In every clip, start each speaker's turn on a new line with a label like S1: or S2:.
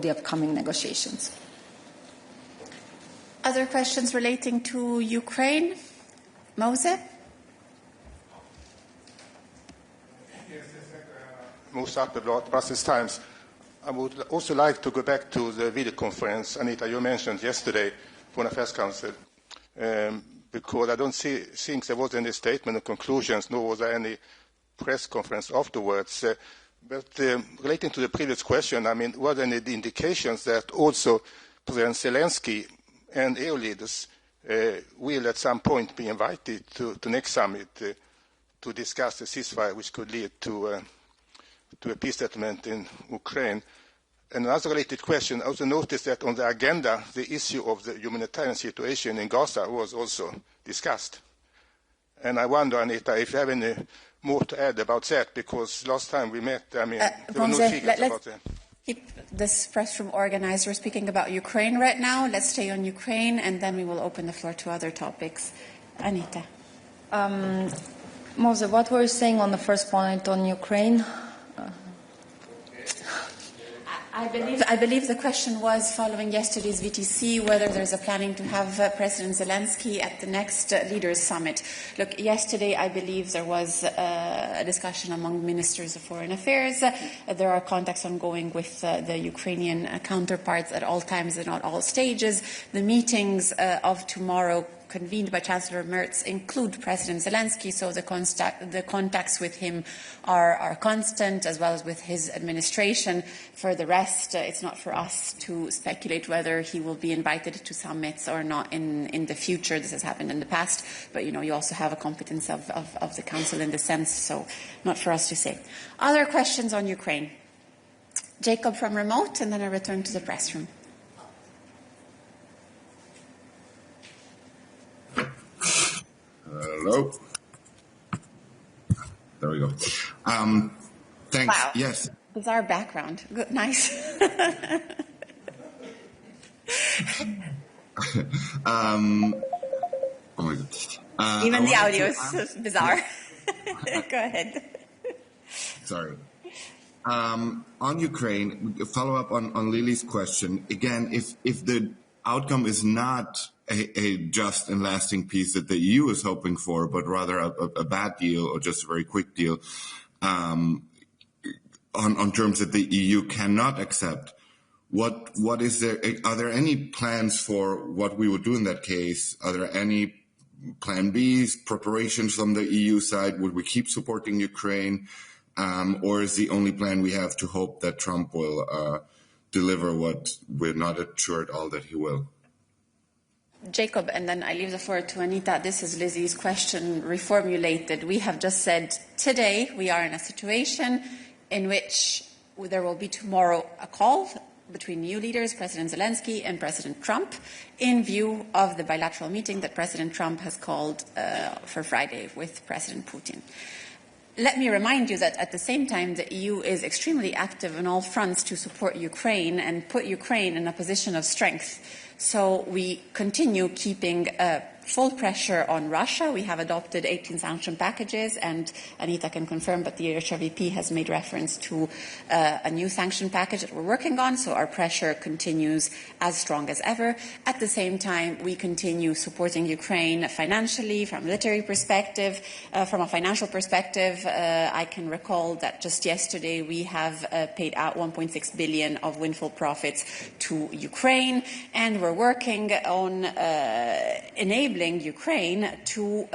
S1: the upcoming negotiations.
S2: Other questions relating to Ukraine? Mose?
S3: Mose Appelblad, Brussels Times. I would also like to go back to the video conference, Anita, you mentioned yesterday, Foreign Affairs Council, because I don't think there was any statement or conclusions, nor was there any press conference afterwards. But relating to the previous question, I mean, were there any indications that also President Zilinski and EU leaders will at some point be invited to the next summit to discuss the ceasefire which could lead to a peace settlement in Ukraine? And another related question, I also noticed that on the agenda, the issue of the humanitarian situation in Gaza was also discussed. And I wonder, Anita, if you have any more to add about that, because last time we met, I mean, there were no figures about that.
S2: Keep this press room organized. We're speaking about Ukraine right now. Let's stay on Ukraine, and then we will open the floor to other topics. Anita.
S1: Mose, what were you saying on the first point on Ukraine?
S2: I believe the question was, following yesterday's VTC, whether there's a planning to have President Zilinski at the next Leaders' Summit. Look, yesterday I believe there was a discussion among ministers of foreign affairs. There are contacts ongoing with the Ukrainian counterparts at all times and at all stages. The meetings of tomorrow convened by Chancellor Merz include President Zilinski, so the contacts with him are constant, as well as with his administration. For the rest, it's not for us to speculate whether he will be invited to summits or not in the future. This has happened in the past, but you also have a competence of the Council in the sense, so not for us to say. Other questions on Ukraine? Jacob from remote, and then I return to the press room.
S4: Hello. There we go. Thanks.
S2: Wow.
S4: Yes.
S2: Bizarre background. Good. Nice.
S4: Oh my God.
S2: Even the audio is bizarre. Go ahead.
S4: Sorry. On Ukraine, follow up on Lily's question. Again, if the outcome is not a just and lasting peace that the EU is hoping for, but rather a bad deal or just a very quick deal, on terms that the EU cannot accept, what is there? Are there any plans for what we would do in that case? Are there any plan Bs, preparations from the EU side? Would we keep supporting Ukraine? Or is the only plan we have to hope that Trump will deliver what we're not sure at all that he will?
S2: Jacob, and then I leave the floor to Anita. This is Lizzie's question reformulated. We have just said today we are in a situation in which there will be tomorrow a call between EU leaders, President Zilinski and President Trump, in view of the bilateral meeting that President Trump has called for Friday with President Putin. Let me remind you that at the same time, the EU is extremely active on all fronts to support Ukraine and put Ukraine in a position of strength. So we continue keeping full pressure on Russia. We have adopted 18 sanction packages, and Anita can confirm, but the HRVP has made reference to a new sanction package that we're working on, so our pressure continues as strong as ever. At the same time, we continue supporting Ukraine financially, from a military perspective. From a financial perspective, I can recall that just yesterday we have paid out 1.6 billion of windfall profits to Ukraine, and we're working on enabling Ukraine to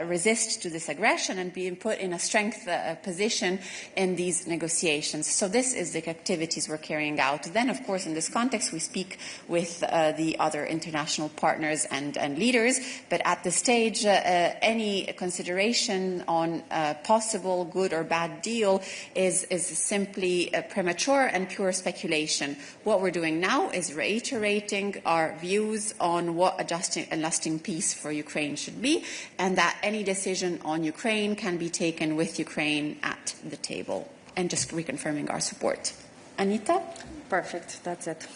S2: resist to this aggression and being put in a strength position in these negotiations. So this is the activities we're carrying out. Then, of course, in this context, we speak with the other international partners and leaders, but at this stage, any consideration on a possible good or bad deal is simply premature and pure speculation. What we're doing now is reiterating our views on what a lasting peace for Ukraine should be, and that any decision on Ukraine can be taken with Ukraine at the table, and just reconfirming our support. Anita?
S1: Perfect, that's it.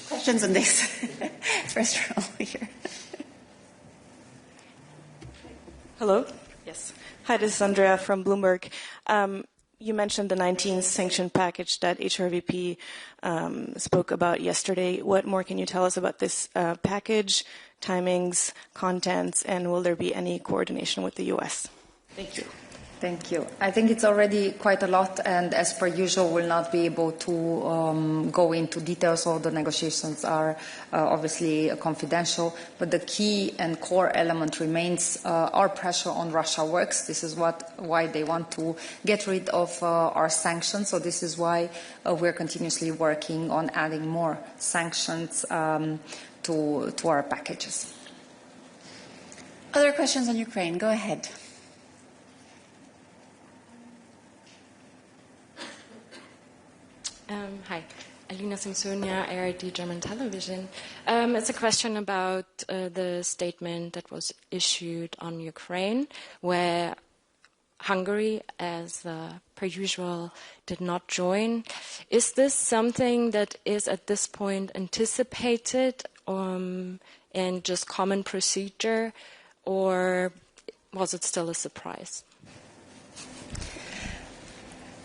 S2: Questions on this? First row here.
S5: Hello? Yes. Hi, this is Andrea from Bloomberg. You mentioned the 19th sanction package that HRVP spoke about yesterday. What more can you tell us about this package, timings, contents, and will there be any coordination with the U.S.? Thank you.
S1: Thank you. I think it's already quite a lot, and as per usual, we'll not be able to go into details. All the negotiations are obviously confidential, but the key and core element remains our pressure on Russia works. This is why they want to get rid of our sanctions. So this is why we're continuously working on adding more sanctions to our packages.
S2: Other questions on Ukraine? Go ahead.
S6: Hi, Alina Samsonia, ARD German Television. It's a question about the statement that was issued on Ukraine, where Hungary, as per usual, did not join. Is this something that is at this point anticipated and just common procedure, or was it still a surprise?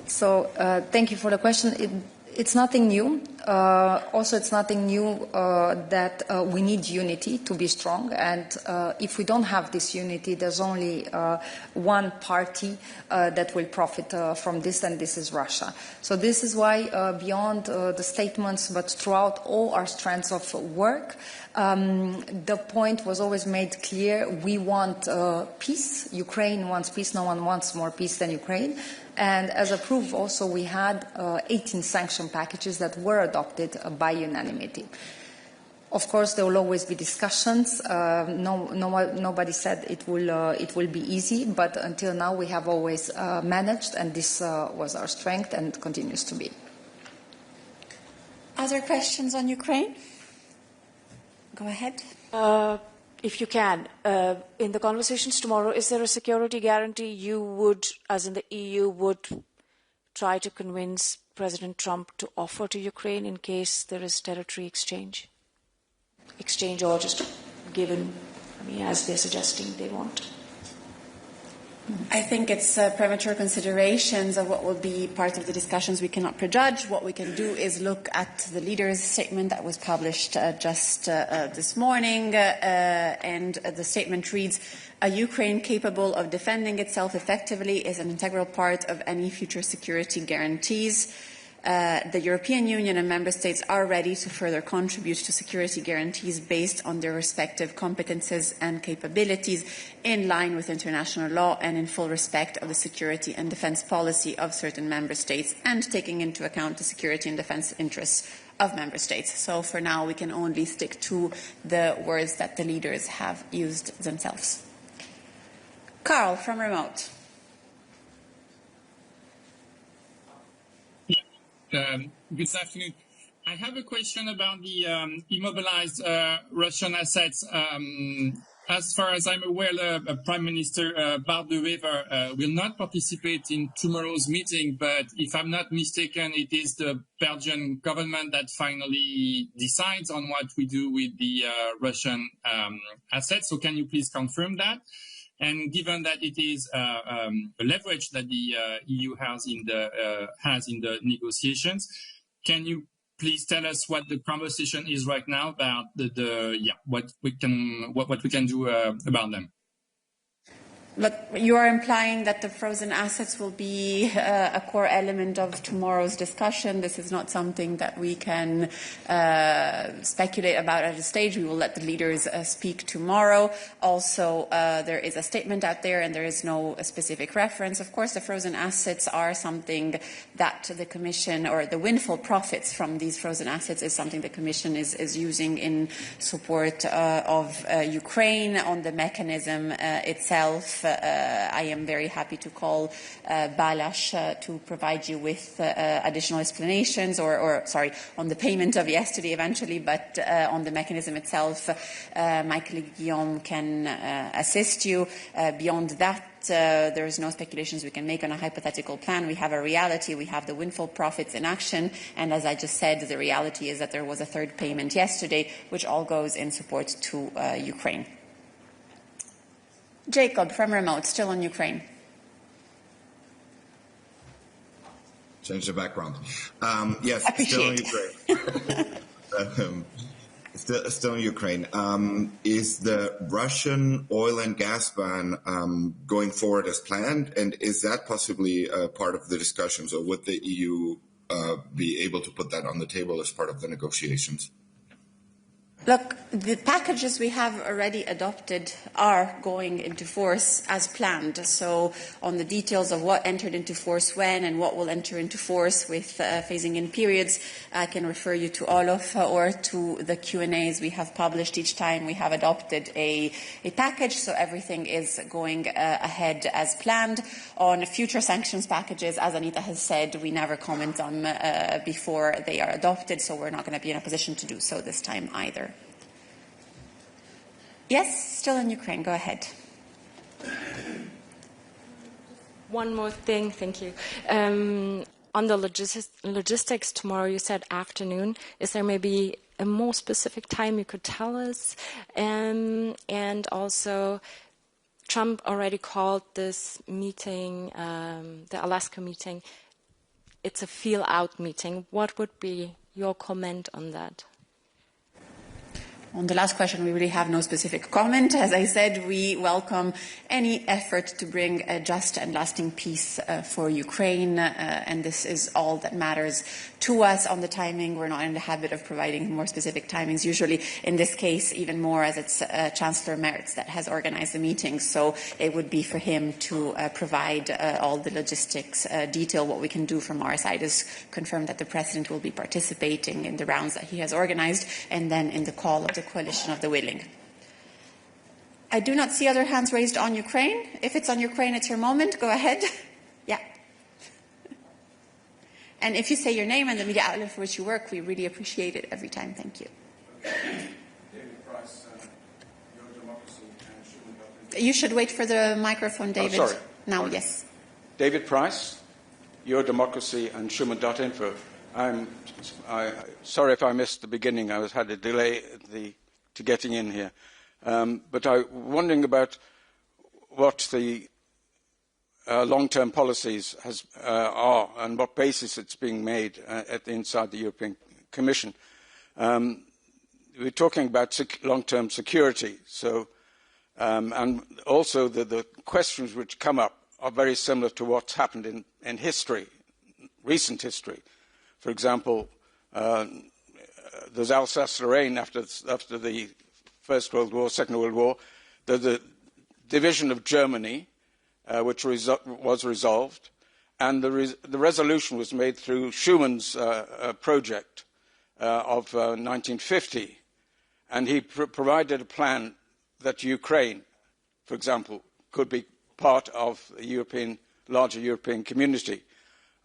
S1: So thank you for the question. It's nothing new. Also, it's nothing new that we need unity to be strong. And if we don't have this unity, there's only one party that will profit from this, and this is Russia. So this is why, beyond the statements, but throughout all our strands of work, the point was always made clear. We want peace. Ukraine wants peace. No one wants more peace than Ukraine. And as a proof, also, we had 18 sanction packages that were adopted by unanimity. Of course, there will always be discussions. Nobody said it will be easy, but until now we have always managed, and this was our strength and continues to be.
S2: Other questions on Ukraine? Go ahead.
S7: If you can, in the conversations tomorrow, is there a security guarantee you would, as in the EU, would try to convince President Trump to offer to Ukraine in case there is territory exchange or just given, as they're suggesting they want?
S2: I think it's premature considerations of what will be part of the discussions. We cannot prejudge. What we can do is look at the leader's statement that was published just this morning, and the statement reads, "A Ukraine capable of defending itself effectively is an integral part of any future security guarantees. The European Union and Member States are ready to further contribute to security guarantees based on their respective competences and capabilities in line with international law and in full respect of the security and defence policy of certain Member States and taking into account the security and defence interests of Member States." So for now we can only stick to the words that the leaders have used themselves. Carl from remote.
S8: Good afternoon. I have a question about the immobilized Russian assets. As far as I'm aware, Prime Minister Bardewever will not participate in tomorrow's meeting, but if I'm not mistaken, it is the Belgian government that finally decides on what we do with the Russian assets. So can you please confirm that? And given that it is a leverage that the EU has in the negotiations, can you please tell us what the conversation is right now about what we can do about them?
S2: But you are implying that the frozen assets will be a core element of tomorrow's discussion. This is not something that we can speculate about at this stage. We will let the leaders speak tomorrow. Also, there is a statement out there and there is no specific reference. Of course, the frozen assets are something that the Commission, or the windfall profits from these frozen assets, is something the Commission is using in support of Ukraine. On the mechanism itself, I am very happy to call Balázs to provide you with additional explanations, sorry, on the payment of yesterday eventually, but on the mechanism itself, my colleague Guillaume can assist you. Beyond that, there is no speculations we can make on a hypothetical plan. We have a reality. We have the windfall profits in action. And as I just said, the reality is that there was a third payment yesterday, which all goes in support to Ukraine. Jacob from remote, still on Ukraine.
S4: Change the background. Yes,
S2: Appreciate.
S4: Still in Ukraine. Is the Russian oil and gas ban going forward as planned? And is that possibly part of the discussions, or would the EU be able to put that on the table as part of the negotiations?
S2: Look, the packages we have already adopted are going into force as planned. So on the details of what entered into force when and what will enter into force with phasing in periods, I can refer you to Olof or to the Q&As we have published each time we have adopted a package. So everything is going ahead as planned. On future sanctions packages, as Anita has said, we never comment on before they are adopted, so we're not going to be in a position to do so this time either. Yes, still in Ukraine. Go ahead.
S6: One more thing, thank you. On the logistics tomorrow, you said afternoon. Is there maybe a more specific time you could tell us? And also, Trump already called this meeting, the Alaska meeting, it's a feel-out meeting. What would be your comment on that?
S2: On the last question, we really have no specific comment. As I said, we welcome any effort to bring a just and lasting peace for Ukraine, and this is all that matters to us. On the timing, we're not in the habit of providing more specific timings, usually in this case even more as it's Chancellor Merz that has organized the meeting, so it would be for him to provide all the logistics detail. What we can do from our side is confirm that the President will be participating in the rounds that he has organized and then in the call of the coalition of the willing. I do not see other hands raised on Ukraine. If it's on Ukraine, it's your moment. Go ahead. Yeah. And if you say your name and the media outlet for which you work, we really appreciate it every time. Thank you.
S9: David Price, Your Democracy and Human Development.
S2: You should wait for the microphone, David.
S9: Oh, sorry.
S2: Now,
S9: Okay.
S2: yes.
S9: David Price, Your Democracy and Schumann.info. I'm sorry if I missed the beginning. I had a delay to getting in here. But I'm wondering about what the long-term policies are and what basis it's being made inside the European Commission. We're talking about long-term security, so and also the questions which come up are very similar to what's happened in history, recent history. For example, there's Alsace-Lorraine after the First World War, Second World War, the division of Germany, which was resolved, and the resolution was made through Schumann's project of 1950, and he provided a plan that Ukraine, for example, could be part of the larger European community.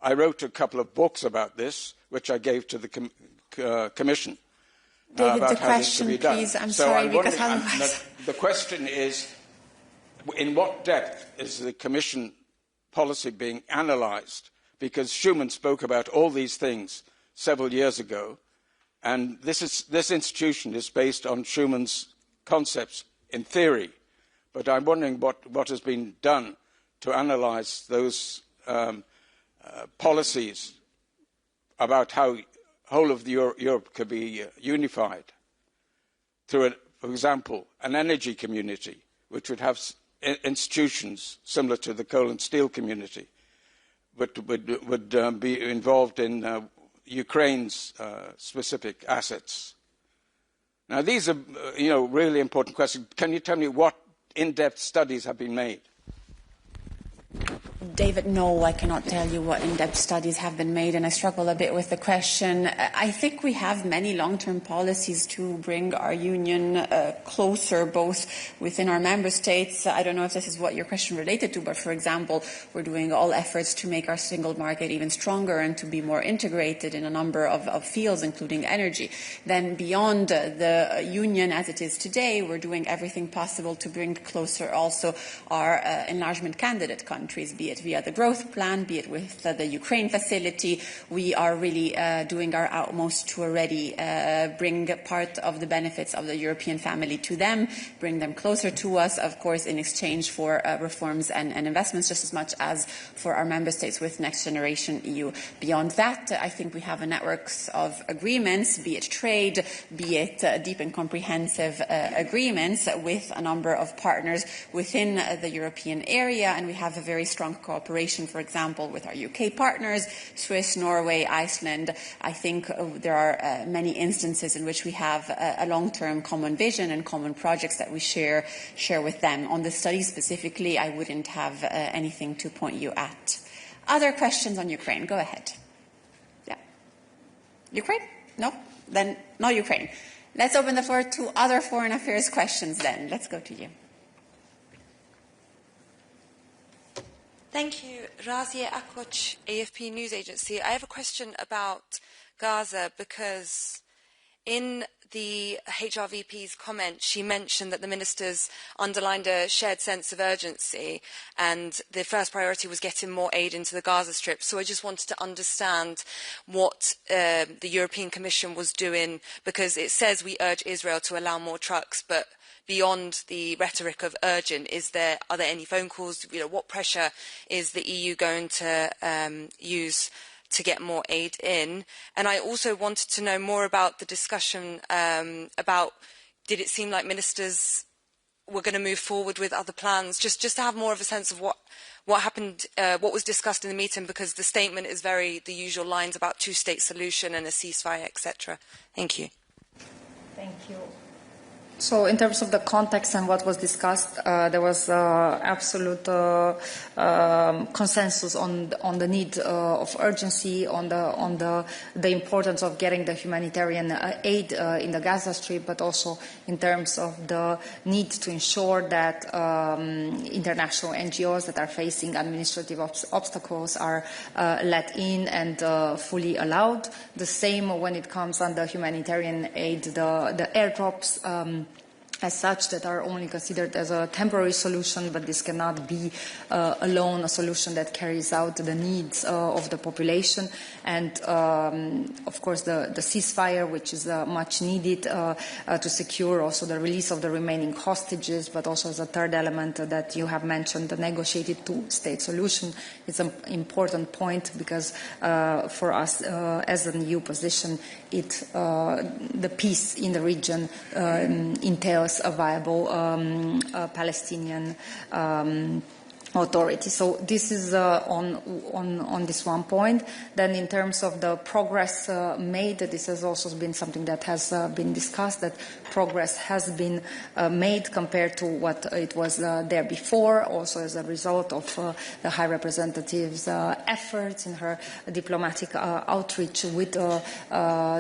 S9: I wrote a couple of books about this, which I gave to the Commission.
S2: David,
S9: about
S2: the
S9: how this could
S2: question,
S9: be done.
S2: please. I'm
S9: so
S2: sorry,
S9: I'm
S2: because
S9: wondering,
S2: otherwise...
S9: The question is, in what depth is the Commission policy being analysed? Because Schuman spoke about all these things several years ago, and this institution is based on Schumann's concepts in theory. But I'm wondering what has been done to analyse those policies about how whole of Europe could be unified through, for example, an energy community, which would have institutions similar to the coal and steel community, but would be involved in Ukraine's specific assets. Now, these are, really important questions. Can you tell me what in-depth studies have been made?
S2: David, no, I cannot tell you what in-depth studies have been made, and I struggle a bit with the question. I think we have many long-term policies to bring our union closer, both within our member states. I don't know if this is what your question related to, but for example, we're doing all efforts to make our single market even stronger and to be more integrated in a number of fields, including energy. Then beyond the union as it is today, we're doing everything possible to bring closer also our enlargement candidate countries, be it via the growth plan, be it with the Ukraine facility. We are really doing our utmost to already bring part of the benefits of the European family to them, bring them closer to us, of course, in exchange for reforms and investments, just as much as for our member states with Next Generation EU. Beyond that, I think we have a network of agreements, be it trade, be it deep and comprehensive agreements with a number of partners within the European area, and we have a very strong cooperation, for example, with our UK partners, Swiss, Norway, Iceland. I think there are many instances in which we have a long-term common vision and common projects that we share with them. On the study specifically, I wouldn't have anything to point you at. Other questions on Ukraine? Go ahead. Yeah. Ukraine? No? Then no Ukraine. Let's open the floor to other foreign affairs questions then. Let's go to you.
S10: Thank you. Razia Akoch, AFP News Agency. I have a question about Gaza because in the HRVP's comment, she mentioned that the ministers underlined a shared sense of urgency and the first priority was getting more aid into the Gaza Strip. So I just wanted to understand what the European Commission was doing, because it says we urge Israel to allow more trucks, but beyond the rhetoric of urgent, are there any phone calls? What pressure is the EU going to use to get more aid in? And I also wanted to know more about the discussion about, did it seem like ministers were going to move forward with other plans, just to have more of a sense of what happened, what was discussed in the meeting, because the statement is the usual lines about two-state solution and a ceasefire, etc. Thank you.
S1: Thank you. So in terms of the context and what was discussed, there was absolute consensus on the need of urgency, on the importance of getting the humanitarian aid in the Gaza Strip, but also in terms of the need to ensure that international NGOs that are facing administrative obstacles are let in and fully allowed. The same when it comes on the humanitarian aid, the airdrops as such that are only considered as a temporary solution, but this cannot be alone a solution that carries out the needs of the population. And of course the ceasefire, which is much needed to secure also the release of the remaining hostages, but also as a third element that you have mentioned, the negotiated two-state solution. It's an important point because for us as an EU position, the peace in the region entails a viable Palestinian authority. So this is on this one point. Then in terms of the progress made, this has also been something that has been discussed, that progress has been made compared to what it was there before, also as a result of the High Representative's efforts in her diplomatic outreach with the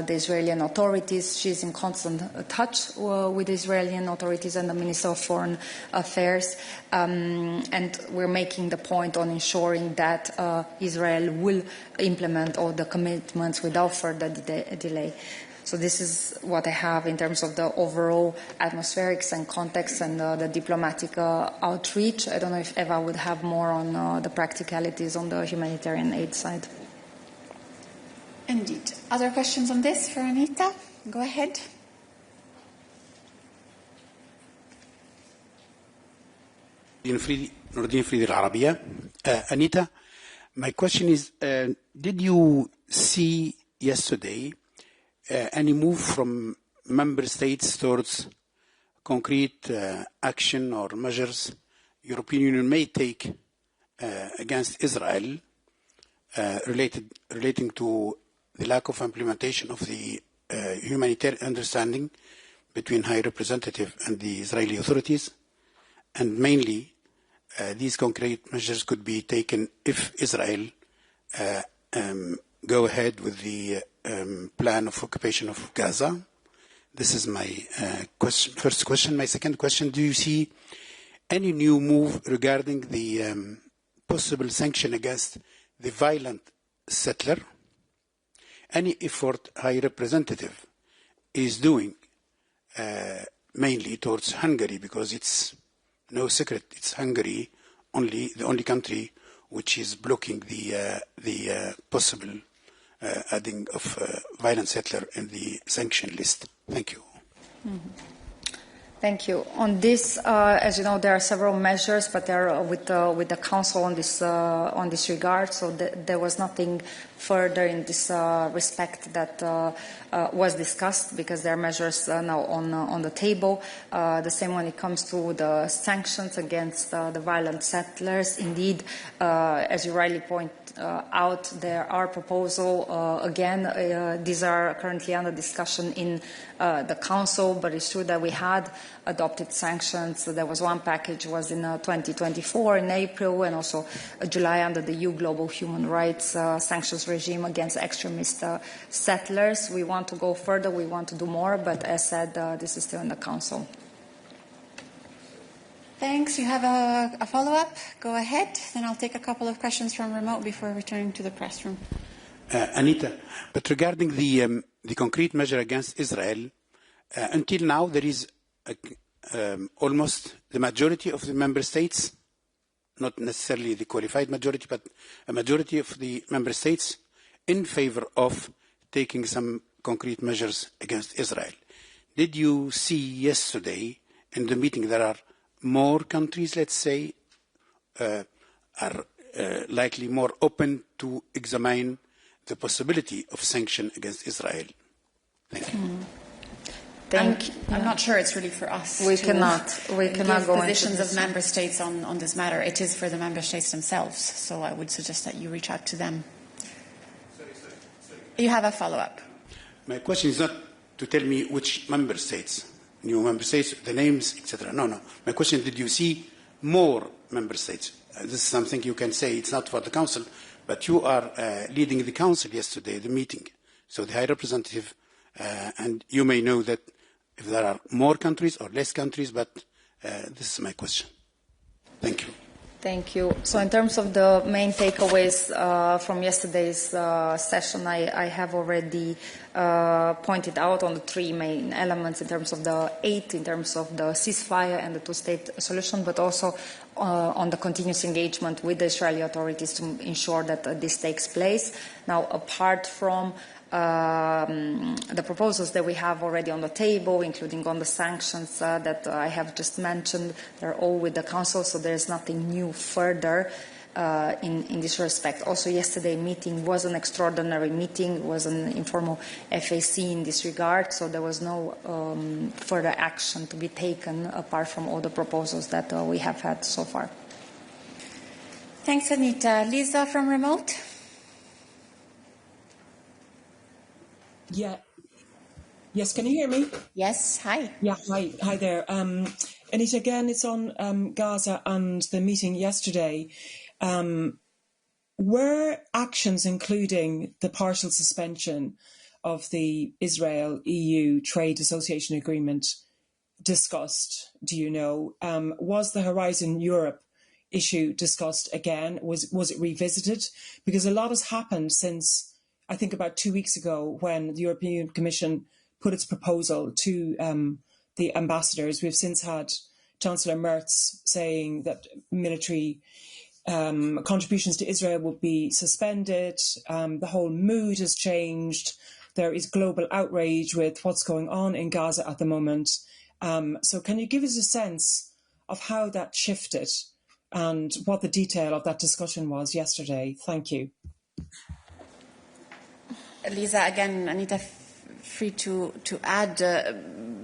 S1: Israeli authorities. She's in constant touch with the Israeli authorities and the Minister of Foreign Affairs, and we're making the point on ensuring that Israel will implement all the commitments without further delay. So this is what I have in terms of the overall atmospherics and context and the diplomatic outreach. I don't know if Eva would have more on the practicalities on the humanitarian aid side.
S2: Indeed. Other questions on this for Anita? Go ahead.
S11: Nordin Fridi Al-Arabia. Anita, my question is, did you see yesterday any move from member states towards concrete action or measures European Union may take against Israel relating to the lack of implementation of the humanitarian understanding between High Representative and the Israeli authorities? And mainly, these concrete measures could be taken if Israel go ahead with the plan of occupation of Gaza. This is my first question. My second question, do you see any new move regarding the possible sanction against the violent settler? Any effort High Representative is doing mainly towards Hungary, because it's no secret, it's Hungary, the only country which is blocking the possible adding of violent settler in the sanction list. Thank you.
S1: Mm-hmm. Thank you. On this, as you know, there are several measures, but they're with the Council on this regard. So there was nothing further in this respect that was discussed, because there are measures now on the table. The same when it comes to the sanctions against the violent settlers. Indeed, as you rightly point out, there are proposals. Again, these are currently under discussion in the Council, but it's true that we had adopted sanctions. There was one package was in 2024 in April, and also July under the EU Global Human Rights Sanctions regime against extremist settlers. We want to go further, we want to do more, but as said, this is still in the Council.
S2: Thanks. You have a follow-up? Go ahead. Then I'll take a couple of questions from remote before returning to the press room.
S11: Anita, but regarding the concrete measure against Israel, until now there is almost the majority of the member states, not necessarily the qualified majority, but a majority of the member states in favor of taking some concrete measures against Israel. Did you see yesterday in the meeting there are more countries, let's say, are likely more open to examine the possibility of sanction against Israel? Thank you.
S2: I'm not sure it's really for us.
S1: We cannot
S2: give
S1: go
S2: positions
S1: into
S2: of member states on this matter. It is for the member states themselves. So I would suggest that you reach out to them.
S11: Sorry.
S2: You have a follow-up.
S11: My question is not to tell me which member states, new member states, the names, etc. No. My question is, did you see more member states? This is something you can say. It's not for the Council, but you are leading the Council yesterday, the meeting. So the High Representative, and you may know that if there are more countries or less countries, but this is my question. Thank you.
S1: Thank you. So in terms of the main takeaways from yesterday's session, I have already pointed out on the three main elements in terms of the aid, in terms of the ceasefire and the two-state solution, but also on the continuous engagement with the Israeli authorities to ensure that this takes place. Now, apart from the proposals that we have already on the table, including on the sanctions that I have just mentioned, they're all with the Council, so there's nothing new further in this respect. Also, yesterday meeting was an extraordinary meeting, it was an informal FAC in this regard, so there was no further action to be taken apart from all the proposals that we have had so far.
S2: Thanks, Anita. Lisa from remote.
S12: Yeah. Yes, can you hear me?
S2: Yes, hi.
S12: Yeah, hi there. Anita, again, it's on Gaza and the meeting yesterday. Were actions including the partial suspension of the Israel-EU Trade Association Agreement discussed, do you know? Was the Horizon Europe issue discussed again? Was it revisited? Because a lot has happened since, I think, about 2 weeks ago when the European Commission put its proposal to the ambassadors. We've since had Chancellor Merz saying that military contributions to Israel will be suspended. The whole mood has changed. There is global outrage with what's going on in Gaza at the moment. So can you give us a sense of how that shifted and what the detail of that discussion was yesterday? Thank you.
S2: Lisa, again, Anita, free to add,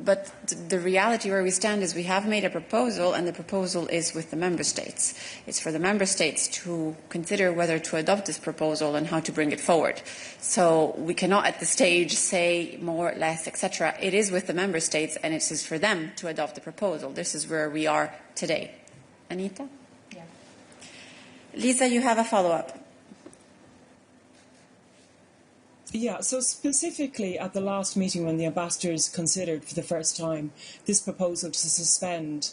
S2: but the reality where we stand is we have made a proposal, and the proposal is with the member states. It's for the member states to consider whether to adopt this proposal and how to bring it forward. So we cannot at this stage say more, less, etc. It is with the member states, and it is for them to adopt the proposal. This is where we are today. Anita? Yeah. Lisa, you have a follow-up.
S12: Yeah, so specifically at the last meeting when the ambassadors considered for the first time this proposal to suspend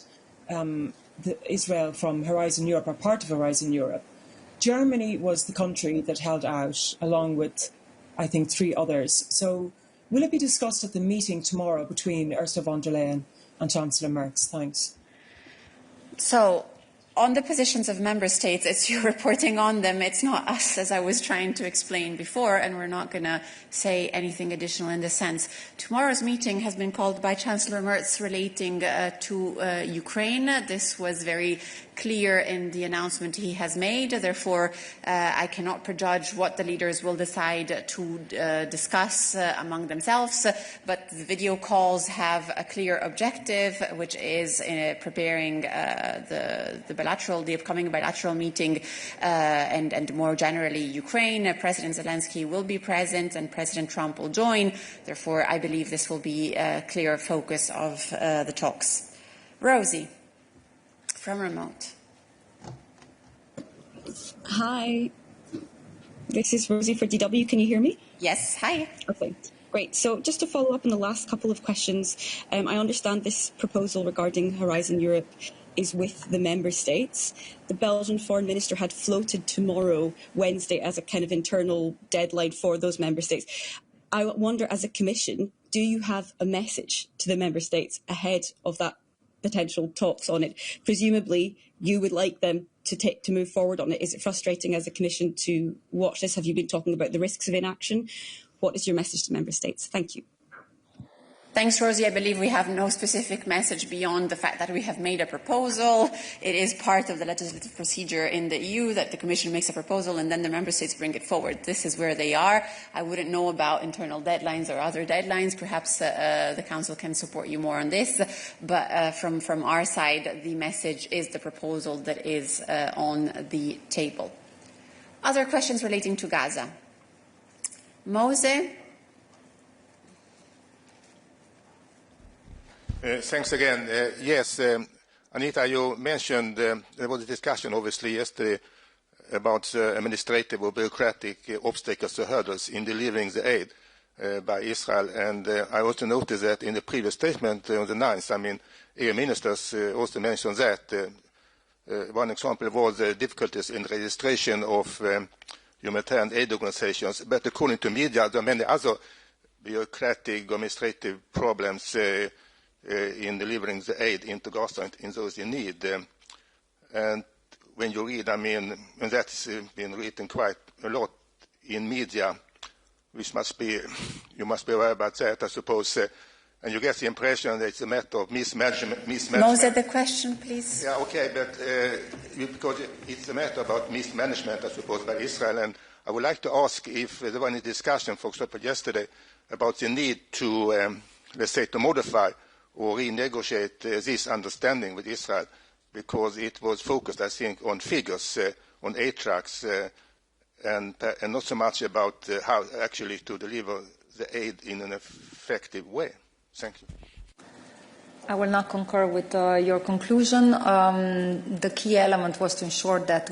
S12: Israel from Horizon Europe, or part of Horizon Europe, Germany was the country that held out, along with, I think, 3 others. So will it be discussed at the meeting tomorrow between Ursula von der Leyen and Chancellor Merz? Thanks.
S2: So On the positions of member states, it's you reporting on them. It's not us, as I was trying to explain before, and we're not going to say anything additional in this sense. Tomorrow's meeting has been called by Chancellor Merz relating to Ukraine. This was very clear in the announcement he has made. Therefore, I cannot prejudge what the leaders will decide to discuss among themselves, but the video calls have a clear objective, which is preparing the upcoming bilateral meeting and more generally Ukraine. President Zilinski will be present and President Trump will join. Therefore, I believe this will be a clear focus of the talks. Rosie, from remote.
S13: Hi, this is Rosie for DW. Can you hear me?
S2: Yes, hi.
S13: Okay. Great. So just to follow up on the last couple of questions, I understand this proposal regarding Horizon Europe is with the member states. The Belgian foreign minister had floated tomorrow, Wednesday, as a kind of internal deadline for those member states. I wonder, as a commission, do you have a message to the member states ahead of that potential talks on it? Presumably, you would like them to move forward on it. Is it frustrating as a commission to watch this? Have you been talking about the risks of inaction? What is your message to member states? Thank you.
S2: Thanks, Rosie. I believe we have no specific message beyond the fact that we have made a proposal. It is part of the legislative procedure in the EU that the Commission makes a proposal and then the Member States bring it forward. This is where they are. I wouldn't know about internal deadlines or other deadlines. Perhaps the Council can support you more on this. But from our side, the message is the proposal that is on the table. Other questions relating to Gaza? Mose?
S3: Thanks again. Yes, Anita, you mentioned there was a discussion, obviously, yesterday about administrative or bureaucratic obstacles or hurdles in delivering the aid by Israel. And I also noticed that in the previous statement on the 9th, EU ministers also mentioned that. One example was the difficulties in registration of humanitarian aid organizations. But according to media, there are many other bureaucratic administrative problems in delivering the aid into Gaza and in those in need. And when you read, and that's been written quite a lot in media, which you must be aware about that, I suppose, and you get the impression that it's a matter of mismanagement.
S2: Mose, the question, please.
S3: Yeah, okay, but because it's a matter about mismanagement, I suppose, by Israel, and I would like to ask if there was any discussion, for example, yesterday, about the need to, let's say, to modify or renegotiate this understanding with Israel, because it was focused, I think, on figures, on aid trucks, and not so much about how actually to deliver the aid in an effective way. Thank you.
S1: I will not concur with your conclusion. The key element was to ensure that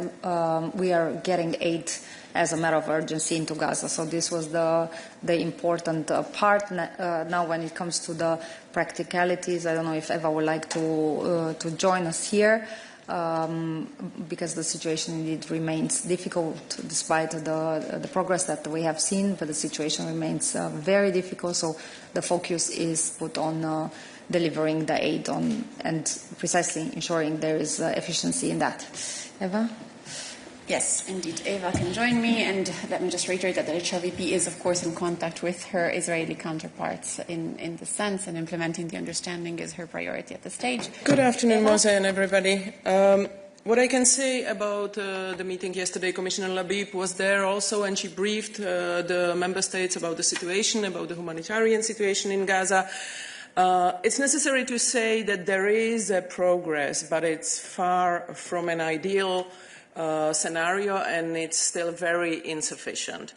S1: we are getting aid as a matter of urgency into Gaza. So this was the important part. Now when it comes to the practicalities, I don't know if Eva would like to join us here, because the situation indeed remains difficult despite the progress that we have seen, but the situation remains very difficult. So the focus is put on delivering the aid and precisely ensuring there is efficiency in that. Eva?
S2: Yes, indeed. Eva can join me, and let me just reiterate that the HRVP is, of course, in contact with her Israeli counterparts in the sense, and implementing the understanding is her priority at this stage.
S14: Good afternoon, Mose and everybody. What I can say about the meeting yesterday, Commissioner Labib was there also, and she briefed the member states about the situation, about the humanitarian situation in Gaza. It's necessary to say that there is a progress, but it's far from an ideal scenario, and it's still very insufficient.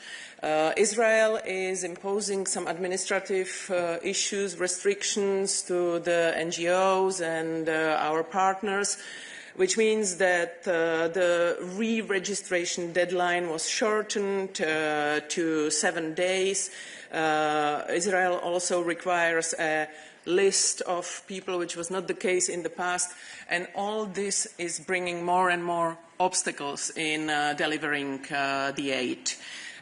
S14: Israel is imposing some administrative issues, restrictions to the NGOs and our partners, which means that the re-registration deadline was shortened to 7 days. Israel also requires a list of people, which was not the case in the past, and all this is bringing more and more obstacles in delivering the aid.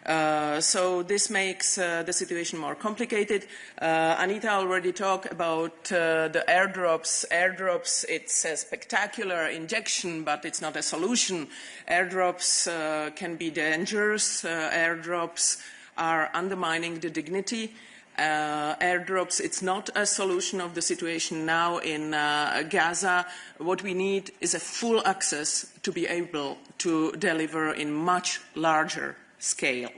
S14: So this makes the situation more complicated. Anita already talked about the airdrops. Airdrops, it's a spectacular injection, but it's not a solution. Airdrops can be dangerous. Airdrops are undermining the dignity. Airdrops, it's not a solution of the situation now in Gaza. What we need is a full access to be able to deliver in much larger scale.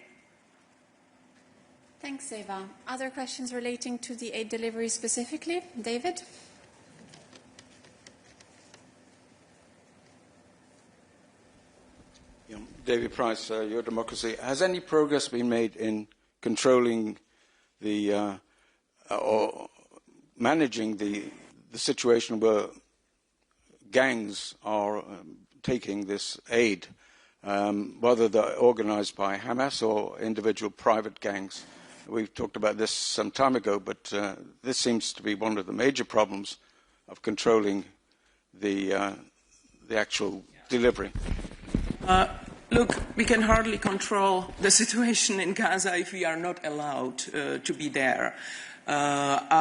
S2: Thanks, Eva. Other questions relating to the aid delivery specifically? David?
S9: David Price, Your Democracy. Has any progress been made in controlling the or managing the situation where gangs are taking this aid, whether they're organized by Hamas or individual private gangs? We've talked about this some time ago, but this seems to be one of the major problems of controlling the actual delivery.
S14: Look, we can hardly control the situation in Gaza if we are not allowed to be there. Our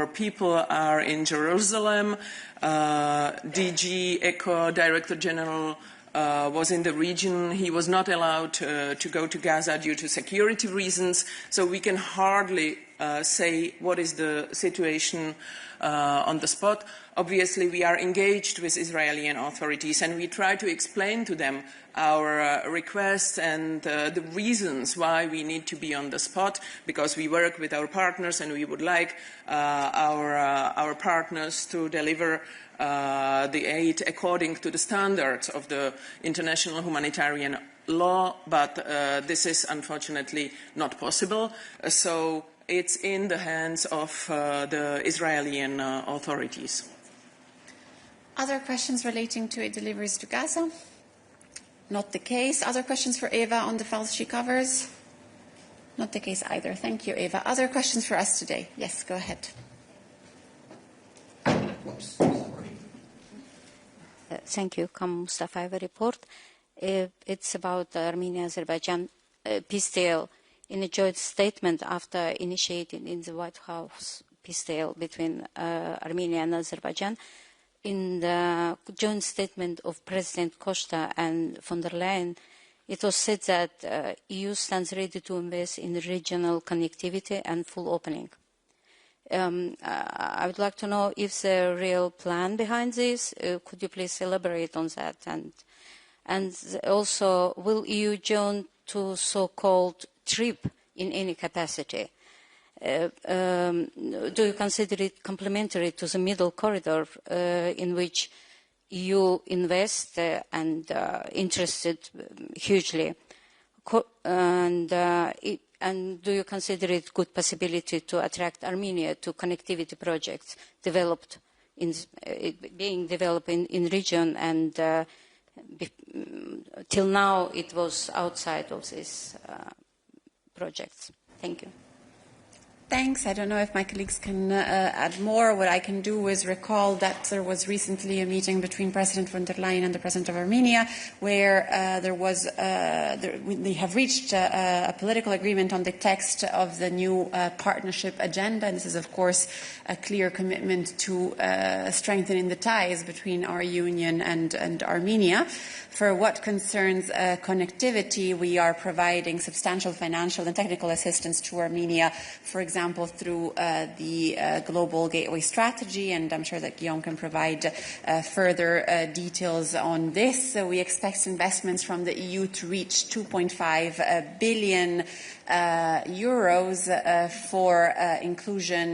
S14: people are in Jerusalem. DG ECHO, Director General, was in the region. He was not allowed to go to Gaza due to security reasons. So we can hardly say what is the situation on the spot. Obviously, we are engaged with Israeli authorities, and we try to explain to them our requests and the reasons why we need to be on the spot, because we work with our partners and we would like our partners to deliver the aid according to the standards of the international humanitarian law, but this is unfortunately not possible. So it's in the hands of the Israeli authorities.
S2: Other questions relating to aid deliveries to Gaza? Not the case. Other questions for Eva on the files she covers? Not the case either. Thank you, Eva. Other questions for us today? Yes, go ahead.
S15: Thank you. Kam Mustafa report. It's about the Armenia-Azerbaijan peace deal. In a joint statement after initiating in the White House peace deal between Armenia and Azerbaijan, in the joint statement of President Costa and von der Leyen, it was said that EU stands ready to invest in regional connectivity and full opening. I would like to know if there's a real plan behind this. Could you please elaborate on that? And also, will EU join to so-called TRIP in any capacity? Do you consider it complementary to the middle corridor in which EU invest and interested hugely? And do you consider it good possibility to attract Armenia to connectivity projects developed being developed in region, and till now it was outside of these projects? Thank you.
S2: Thanks. I don't know if my colleagues can add more. What I can do is recall that there was recently a meeting between President von der Leyen and the President of Armenia, where they have reached a political agreement on the text of the new partnership agenda. And this is, of course, a clear commitment to strengthening the ties between our union and Armenia. For what concerns connectivity, we are providing substantial financial and technical assistance to Armenia, for example, through the Global Gateway Strategy, and I'm sure that Guillaume can provide further details on this. So we expect investments from the EU to reach 2.5 billion euros for inclusion,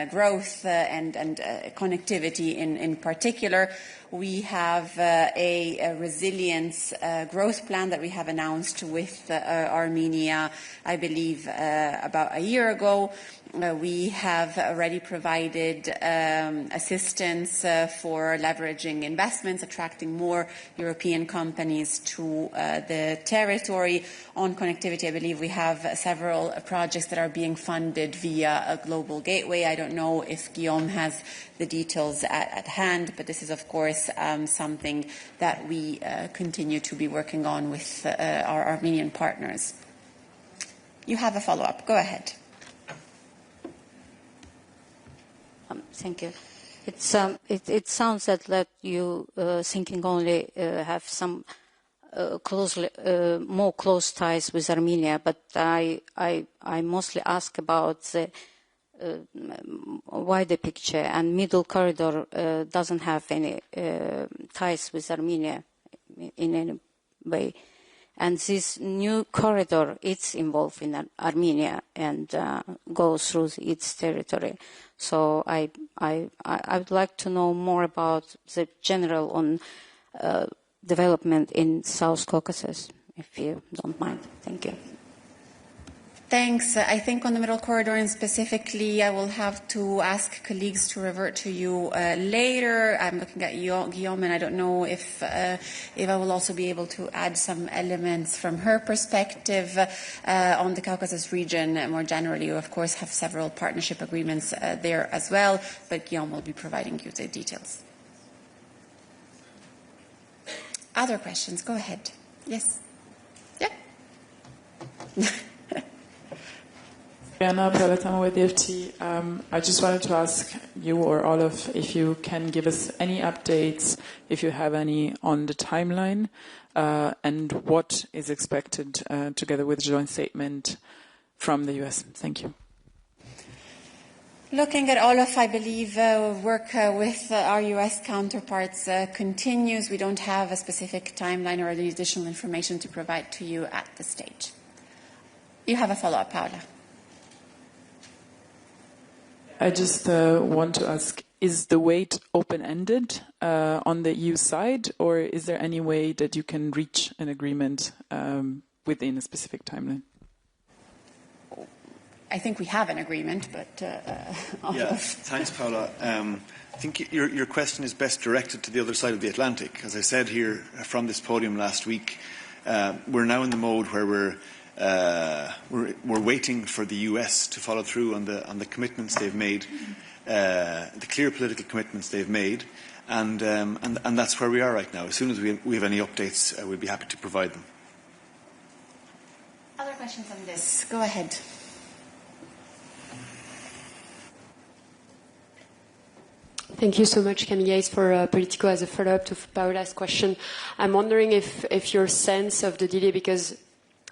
S2: growth, and connectivity in particular. We have a resilience growth plan that we have announced with Armenia, I believe, about a year ago. We have already provided assistance for leveraging investments, attracting more European companies to the territory. On connectivity, I believe we have several projects that are being funded via a global gateway. I don't know if Guillaume has the details at hand, but this is, of course, something that we continue to be working on with our Armenian partners. You have a follow-up. Go ahead.
S15: Thank you. It sounds that you thinking only have some more close ties with Armenia, but I mostly ask about the wider picture, and Middle Corridor doesn't have any ties with Armenia in any way. And this new corridor, it's involved in Armenia and goes through its territory. So I would like to know more about the general on development in South Caucasus, if you don't mind. Thank you.
S2: Thanks. I think on the Middle Corridor and specifically, I will have to ask colleagues to revert to you later. I'm looking at Guillaume, and I don't know if Eva will also be able to add some elements from her perspective on the Caucasus region. More generally, you, of course, have several partnership agreements there as well, but Guillaume will be providing you the details. Other questions? Go ahead. Yes. Yeah.
S16: Anna Pravatama with EFT. I just wanted to ask you or Olaf if you can give us any updates, if you have any, on the timeline and what is expected together with the joint statement from the US. Thank you.
S2: Looking at Olaf, I believe work with our US counterparts continues. We don't have a specific timeline or any additional information to provide to you at this stage. You have a follow-up, Paula.
S16: I just want to ask, is the wait open-ended on the EU side, or is there any way that you can reach an agreement within a specific timeline?
S2: I think we have an agreement, but...
S17: yeah, thanks, Paula. I think your question is best directed to the other side of the Atlantic. As I said here from this podium last week, we're now in the mode where we're waiting for the US to follow through on the commitments they've made, the clear political commitments they've made, and that's where we are right now. As soon as we have any updates, we'll be happy to provide them.
S2: Other questions on this? Go ahead.
S18: Thank you so much, Camille Yates, for Politico. As a follow-up to Paola's question, I'm wondering if your sense of the delay, because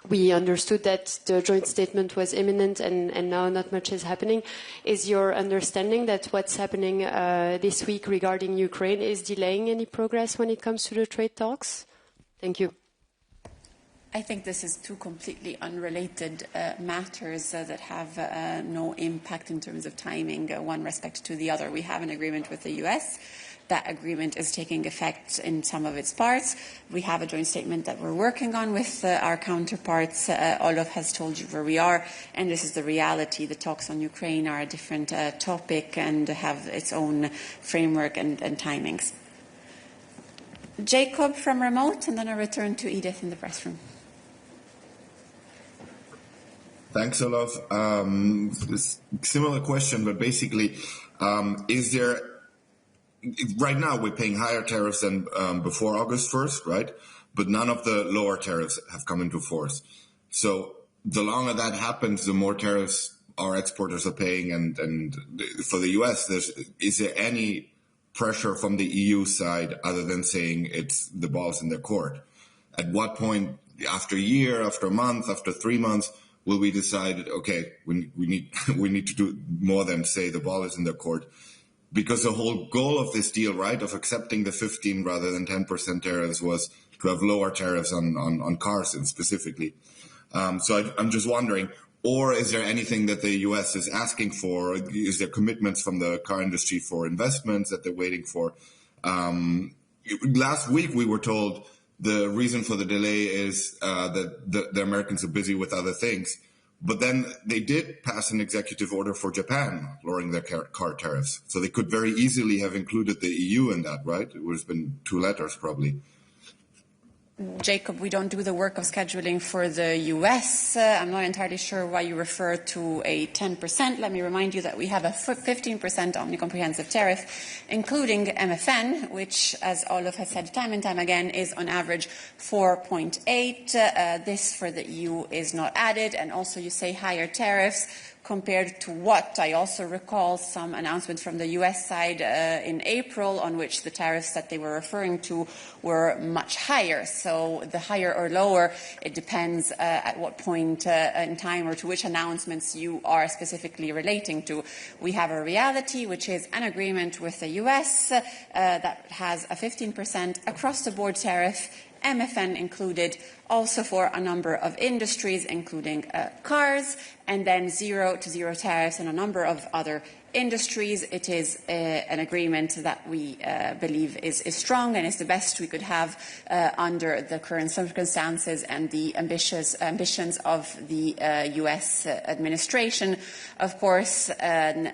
S18: we understood that the joint statement was imminent and now not much is happening, is your understanding that what's happening this week regarding Ukraine is delaying any progress when it comes to the trade talks? Thank you.
S2: I think this is two completely unrelated matters that have no impact in terms of timing, one respect to the other. We have an agreement with the US. That agreement is taking effect in some of its parts. We have a joint statement that we're working on with our counterparts. Olaf has told you where we are, and this is the reality. The talks on Ukraine are a different topic and have its own framework and timings. Jacob from remote, and then I return to Edith in the press room.
S4: Thanks, Olaf. Similar question, but basically, is there... Right now, we're paying higher tariffs than before August 1st, right? But none of the lower tariffs have come into force. So the longer that happens, the more tariffs our exporters are paying. And for the US, is there any pressure from the EU side other than saying it's the ball's in their court? At what point, after a year, after a month, after 3 months, will we decide, okay, we need to do more than say the ball is in their court? Because the whole goal of this deal, right, of accepting the 15 rather than 10% tariffs was to have lower tariffs on cars specifically. So I'm just wondering, or is there anything that the US is asking for? Is there commitments from the car industry for investments that they're waiting for? Last week we were told the reason for the delay is that the Americans are busy with other things. But then they did pass an executive order for Japan lowering their car tariffs. So they could very easily have included the EU in that, right? It would have been 2 letters probably.
S2: Jacob, we don't do the work of scheduling for the US. I'm not entirely sure why you refer to a 10%. Let me remind you that we have a 15% omni-comprehensive tariff, including MFN, which, as Olaf has said time and time again, is on average 4.8. This for the EU is not added. And also you say higher tariffs. Compared to what? I also recall some announcements from the US side in April on which the tariffs that they were referring to were much higher. So the higher or lower, it depends at what point in time or to which announcements you are specifically relating to. We have a reality, which is an agreement with the US that has a 15% across-the-board tariff, MFN included, also for a number of industries, including cars, and then 0 to 0 tariffs in a number of other industries. It is an agreement that we believe is strong and is the best we could have under the current circumstances and the ambitions of the US administration. Of course,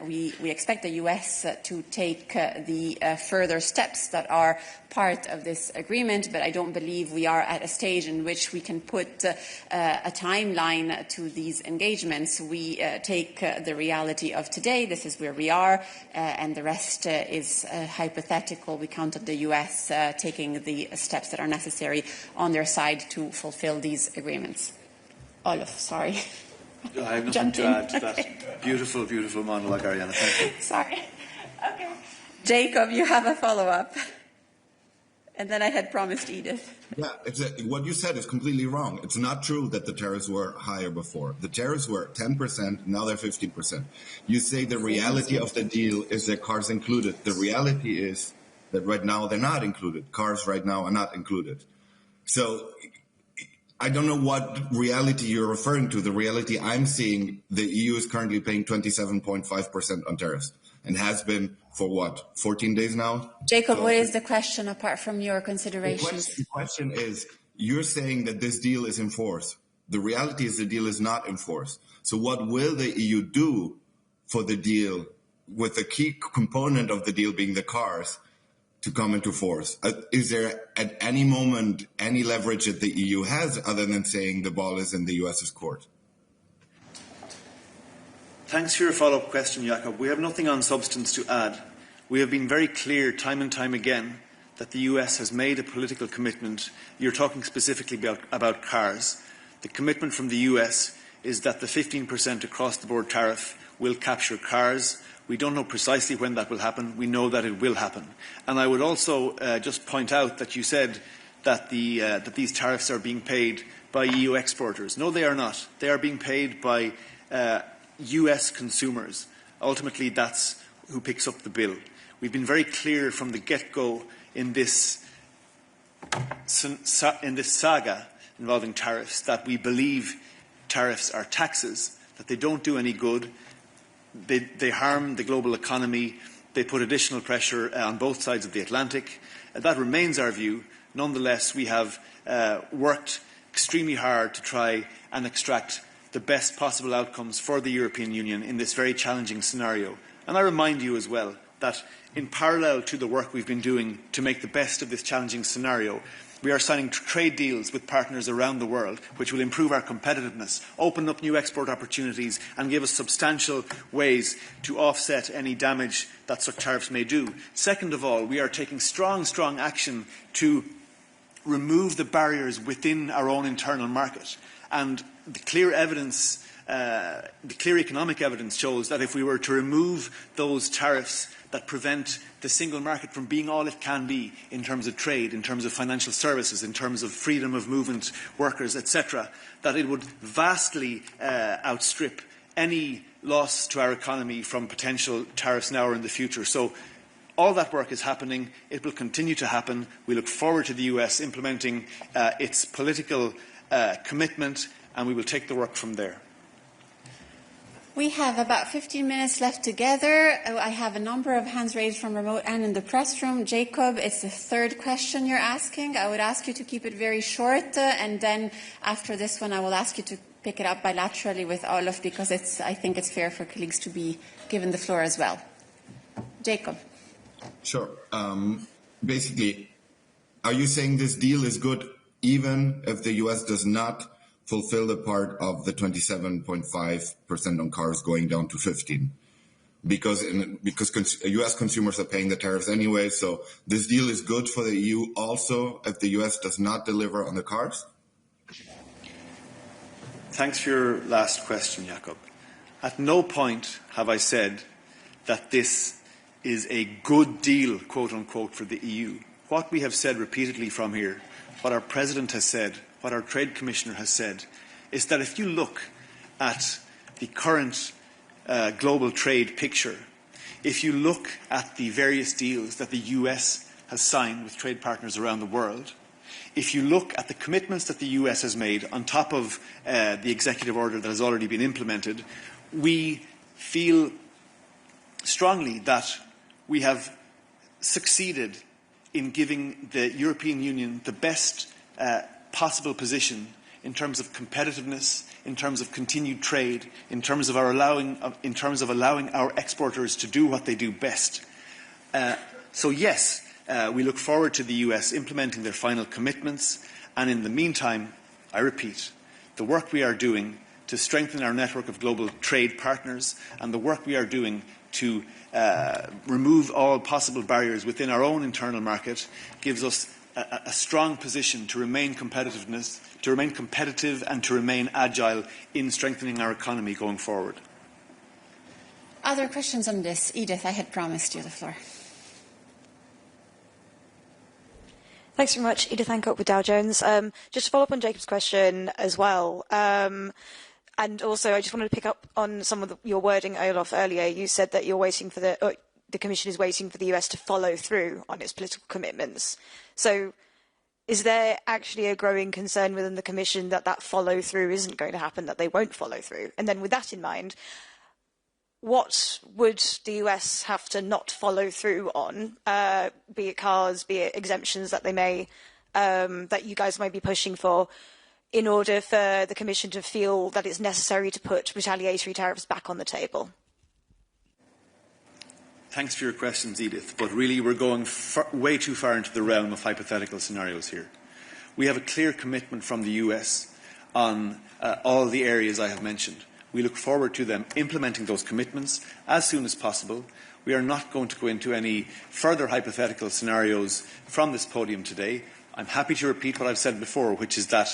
S2: we expect the US to take the further steps that are part of this agreement, but I don't believe we are at a stage in which we can put a timeline to these engagements. We take the reality of today. This is where we are, and the rest is hypothetical. We count on the US taking the steps that are necessary on their side to fulfill these agreements. Olaf, sorry.
S17: I have nothing to add to that. Beautiful, beautiful monologue, Ariana. Thank you.
S2: Sorry. Okay. Jacob, you have a follow-up. And then I had promised Edith.
S4: Yeah, what you said is completely wrong. It's not true that the tariffs were higher before. The tariffs were 10%, now they're 15%. You say the reality of the deal is that cars included. The reality is that right now they're not included. Cars right now are not included. So I don't know what reality you're referring to. The reality I'm seeing, the EU is currently paying 27.5% on tariffs and has been for what, 14 days now?
S2: Jacob, what is the question apart from your considerations?
S4: The question is, you're saying that this deal is in force. The reality is the deal is not in force. So what will the EU do for the deal, with the key component of the deal being the cars, to come into force? Is there at any moment any leverage that the EU has other than saying the ball is in the US's court?
S17: Thanks for your follow-up question, Jakob. We have nothing on substance to add. We have been very clear time and time again that the US has made a political commitment. You're talking specifically about cars. The commitment from the US is that the 15% across-the-board tariff will capture cars. We don't know precisely when that will happen. We know that it will happen. And I would also just point out that you said that these tariffs are being paid by EU exporters. No, they are not. They are being paid by US consumers. Ultimately, that's who picks up the bill. We've been very clear from the get-go in this saga involving tariffs that we believe tariffs are taxes, that they don't do any good. They harm the global economy. They put additional pressure on both sides of the Atlantic. That remains our view. Nonetheless, we have worked extremely hard to try and extract the best possible outcomes for the European Union in this very challenging scenario. And I remind you as well that in parallel to the work we've been doing to make the best of this challenging scenario, we are signing trade deals with partners around the world which will improve our competitiveness, open up new export opportunities and give us substantial ways to offset any damage that such tariffs may do. Second of all, we are taking strong action to remove the barriers within our own internal market. And the clear evidence, the clear economic evidence shows that if we were to remove those tariffs that prevent the single market from being all it can be in terms of trade, in terms of financial services, in terms of freedom of movement, workers, etc., that it would vastly outstrip any loss to our economy from potential tariffs now or in the future. So all that work is happening. It will continue to happen. We look forward to the US implementing its political commitment, and we will take the work from there.
S2: We have about 15 minutes left together. I have a number of hands raised from remote and in the press room. Jacob, it's the third question you're asking. I would ask you to keep it very short, and then after this one I will ask you to pick it up bilaterally with Olaf, because I think it's fair for colleagues to be given the floor as well. Jacob.
S4: Sure. Basically, are you saying this deal is good even if the U.S. does not fulfill the part of the 27.5% on cars going down to 15%? Because U.S. consumers are paying the tariffs anyway, so this deal is good for the EU also if the U.S. does not deliver on the cars?
S17: Thanks for your last question, Jakob. At no point have I said that this is a good deal, quote unquote, for the EU. What we have said repeatedly from here, what our President has said, what our Trade Commissioner has said, is that if you look at the current global trade picture, if you look at the various deals that the US has signed with trade partners around the world, if you look at the commitments that the US has made on top of the executive order that has already been implemented, we feel strongly that we have succeeded in giving the European Union the best possible position in terms of competitiveness, in terms of continued trade, in terms of allowing our exporters to do what they do best. So yes, we look forward to the US implementing their final commitments, and in the meantime, I repeat, the work we are doing to strengthen our network of global trade partners and the work we are doing to remove all possible barriers within our own internal market gives us a strong position to remain competitive and to remain agile in strengthening our economy going forward.
S2: Other questions on this? Edith, I had promised you the floor.
S19: Thanks very much. Edith Hancock with Dow Jones. Just to follow up on Jacob's question as well, and also I just wanted to pick up on some of your wording, Olaf, earlier. You said that you're waiting for the Commission is waiting for the US to follow through on its political commitments. So is there actually a growing concern within the Commission that that follow-through isn't going to happen, that they won't follow through? And then with that in mind, what would the US have to not follow through on, be it cars, be it exemptions that they may, that you guys might be pushing for, in order for the Commission to feel that it's necessary to put retaliatory tariffs back on the table?
S17: Thanks for your questions, Edith, but really we're going way too far into the realm of hypothetical scenarios here. We have a clear commitment from the US on all the areas I have mentioned. We look forward to them implementing those commitments as soon as possible. We are not going to go into any further hypothetical scenarios from this podium today. I'm happy to repeat what I've said before, which is that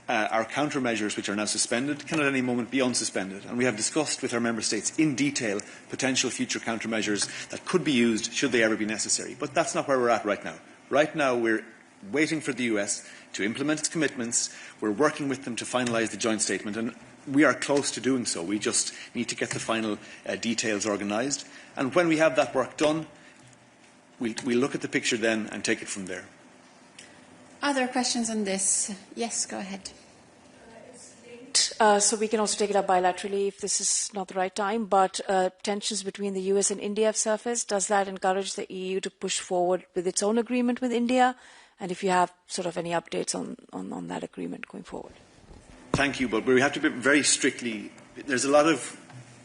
S17: our countermeasures, which are now suspended, can at any moment be unsuspended. And we have discussed with our Member States in detail potential future countermeasures that could be used should they ever be necessary. But that's not where we're at right now. Right now we're waiting for the US to implement its commitments. We're working with them to finalise the joint statement, and we are close to doing so. We just need to get the final details organised. And when we have that work done, we'll look at the picture then and take it from there.
S2: Other questions on this? Yes, go ahead.
S7: So we can also take it up bilaterally if this is not the right time, but tensions between the US and India have surfaced. Does that encourage the EU to push forward with its own agreement with India? And if you have sort of any updates on that agreement going forward?
S17: Thank you, but we have to be very strictly, there's a lot of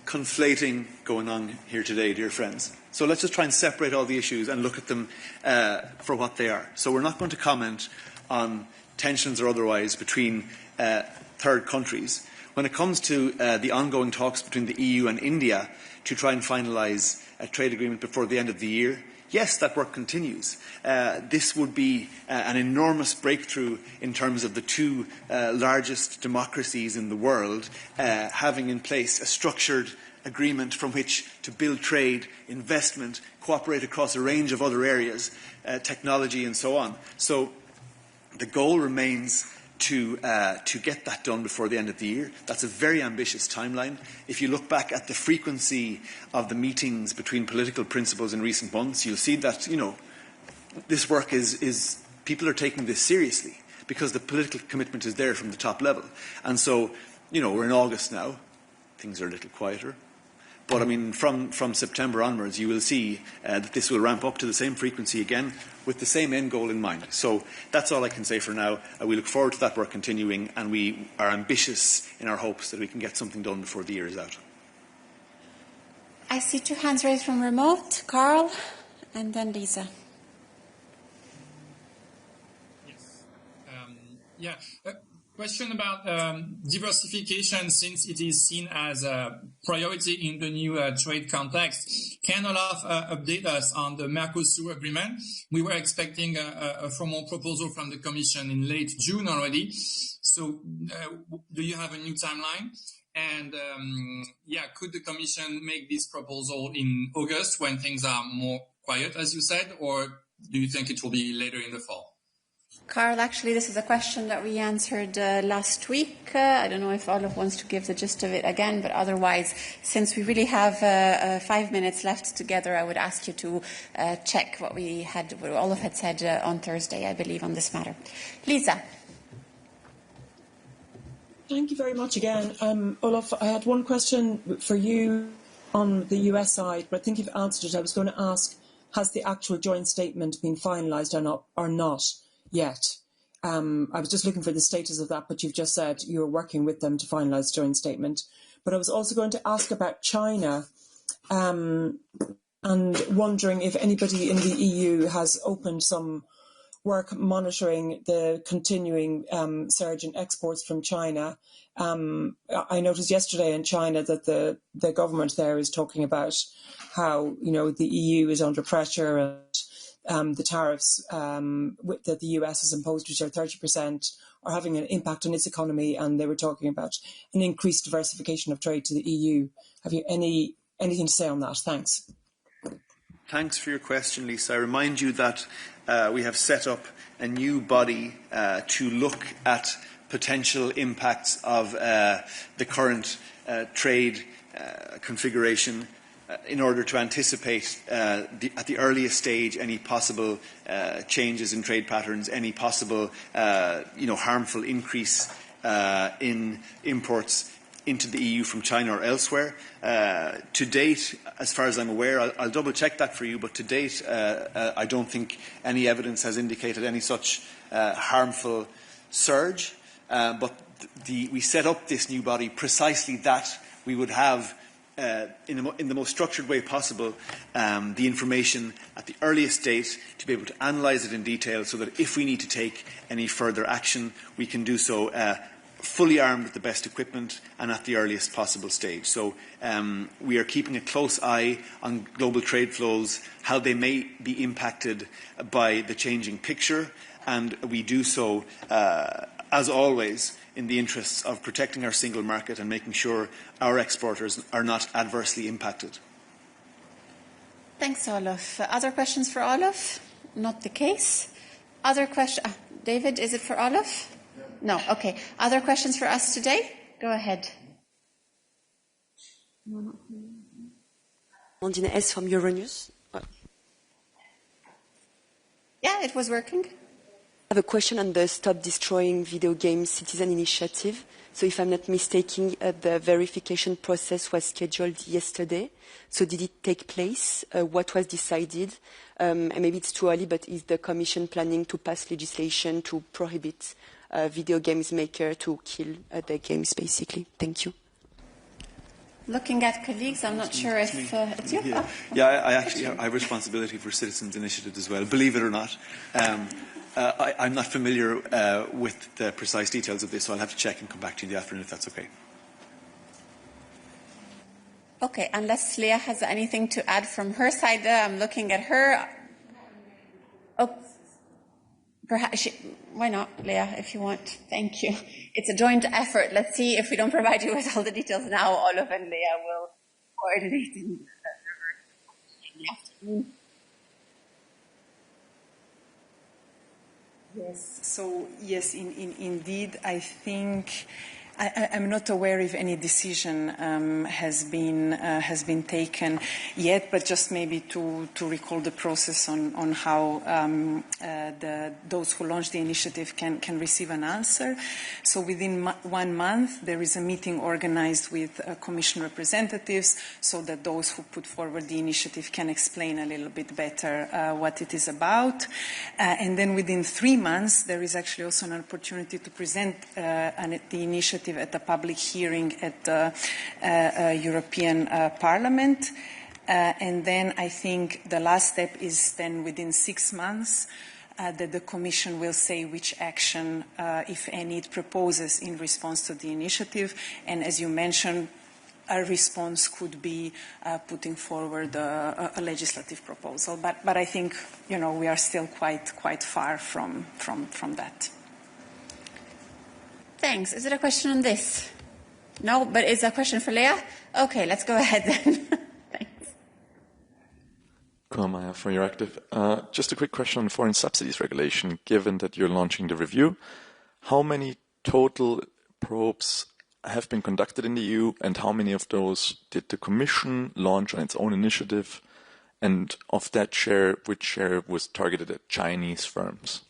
S17: conflating going on here today, dear friends. So let's just try and separate all the issues and look at them for what they are. So we're not going to comment on tensions or otherwise between third countries. When it comes to the ongoing talks between the EU and India to try and finalise a trade agreement before the end of the year, yes, that work continues. This would be an enormous breakthrough in terms of the two largest democracies in the world having in place a structured agreement from which to build trade, investment, cooperate across a range of other areas, technology and so on. So the goal remains to get that done before the end of the year. That's a very ambitious timeline. If you look back at the frequency of the meetings between political principals in recent months, you'll see that, this work is people are taking this seriously because the political commitment is there from the top level. And so, we're in August now. Things are a little quieter. But I mean, from September onwards, you will see that this will ramp up to the same frequency again, with the same end goal in mind. So that's all I can say for now. We look forward to that work continuing, and we are ambitious in our hopes that we can get something done before the year is out.
S2: I see 2 hands raised from remote. Carl, and then Lisa.
S8: Yeah. Question about diversification, since it is seen as a priority in the new trade context. Can Olaf update us on the Mercosur agreement? We were expecting a formal proposal from the Commission in late June already. So do you have a new timeline? And could the Commission make this proposal in August when things are more quiet, as you said, or do you think it will be later in the fall?
S2: Carl, actually, this is a question that we answered last week. I don't know if Olaf wants to give the gist of it again, but otherwise, since we really have 5 minutes left together, I would ask you to check what Olaf had said on Thursday, I believe, on this matter. Lisa.
S12: Thank you very much again. Olaf, I had one question for you on the US side, but I think you've answered it. I was going to ask, has the actual joint statement been finalised or not yet? I was just looking for the status of that, but you've just said you're working with them to finalise the joint statement. But I was also going to ask about China and wondering if anybody in the EU has opened some work monitoring the continuing surge in exports from China. I noticed yesterday in China that the government there is talking about how, the EU is under pressure and the tariffs that the US has imposed, which are 30%, are having an impact on its economy, and they were talking about an increased diversification of trade to the EU. Have you anything to say on that? Thanks.
S17: Thanks for your question, Lisa. I remind you that we have set up a new body to look at potential impacts of the current trade configuration in order to anticipate at the earliest stage any possible changes in trade patterns, any possible harmful increase in imports into the EU from China or elsewhere. To date, as far as I'm aware, I'll double check that for you, but to date I don't think any evidence has indicated any such harmful surge. But we set up this new body precisely that we would have in the most structured way possible the information at the earliest date to be able to analyse it in detail, so that if we need to take any further action, we can do so fully armed with the best equipment and at the earliest possible stage. So we are keeping a close eye on global trade flows, how they may be impacted by the changing picture, and we do so, as always, in the interests of protecting our single market and making sure our exporters are not adversely impacted.
S2: Thanks, Olaf. Other questions for Olaf? Not the case. Other question? David, is it for Olaf? No. Okay. Other questions for us today? Go ahead.
S20: Mondine S. from Euronews.
S2: Yeah, it was working.
S20: I have a question on the Stop Destroying Video Games Citizen Initiative. So if I'm not mistaken, the verification process was scheduled yesterday. So did it take place? What was decided? And maybe it's too early, but is the Commission planning to pass legislation to prohibit video games makers to kill their games, basically? Thank you.
S2: Looking at colleagues, I'm not sure if it's you.
S17: I actually have responsibility for citizens' initiatives as well, believe it or not. I'm not familiar with the precise details of this, so I'll have to check and come back to you in the afternoon if that's okay.
S2: Okay, unless Leah has anything to add from her side, I'm looking at her. Oh, perhaps why not, Leah, if you want? Thank you. It's a joint effort. Let's see if we don't provide you with all the details now. Olaf and Leah will coordinate in the afternoon.
S21: Yes. So yes, indeed, I think
S12: I'm not aware if any decision has been taken yet, but just maybe to recall the process on how those who launch the initiative can receive an answer. So within 1 month, there is a meeting organized with Commission representatives so that those who put forward the initiative can explain a little bit better what it is about. And then within 3 months, there is actually also an opportunity to present the initiative at a public hearing at the European Parliament. And then I think the last step is then within 6 months that the Commission will say which action, if any, it proposes in response to the initiative. And as you mentioned, a response could be putting forward a legislative proposal. But I think, you know, we are still quite far from that.
S2: Thanks. Is there a question on this? No, but is there a question for Leah? Okay, let's go ahead then. Thanks.
S21: Maya for Euractiv. Just a quick question on foreign subsidies regulation. Given that you're launching the review, how many total probes have been conducted in the EU, and how many of those did the Commission launch on its own initiative? And of that share, which share was targeted at Chinese firms?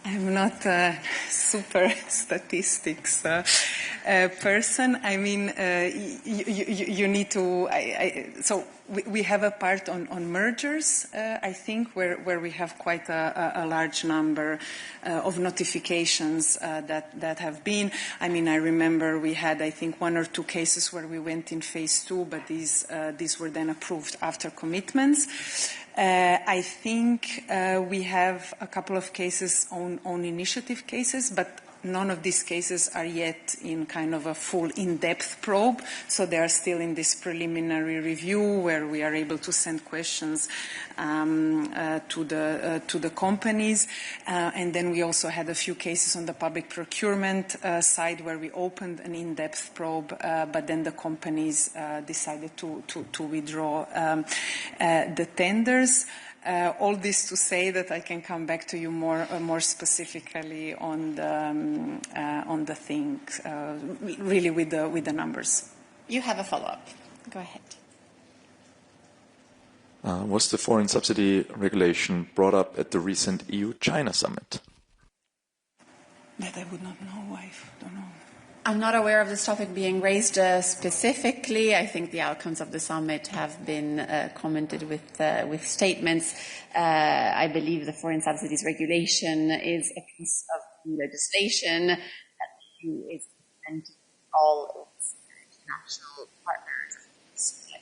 S12: I'm not a super statistics person. I mean, you need to. So we have a part on mergers, I think, where we have quite a large number of notifications that have been. I mean, I remember we had, I think, 1 or 2 cases where we went in phase 2, but these were then approved after commitments. I think we have a couple of cases on initiative cases, but none of these cases are yet in kind of a full in-depth probe, so they are still in this preliminary review where we are able to send questions to the companies. And then we also had a few cases on the public procurement side where we opened an in-depth probe, but then the companies decided to withdraw the tenders. All this to say that I can come back to you more specifically on the thing, really with the numbers.
S2: You have a follow-up. Go ahead.
S21: Was the foreign subsidy regulation brought up at the recent EU-China summit?
S12: That I would not know. I don't know.
S2: I'm not aware of this topic being raised specifically. I think the outcomes of the summit have been commented with statements. I believe the foreign subsidies regulation is a piece of legislation that the EU is implementing all its international partners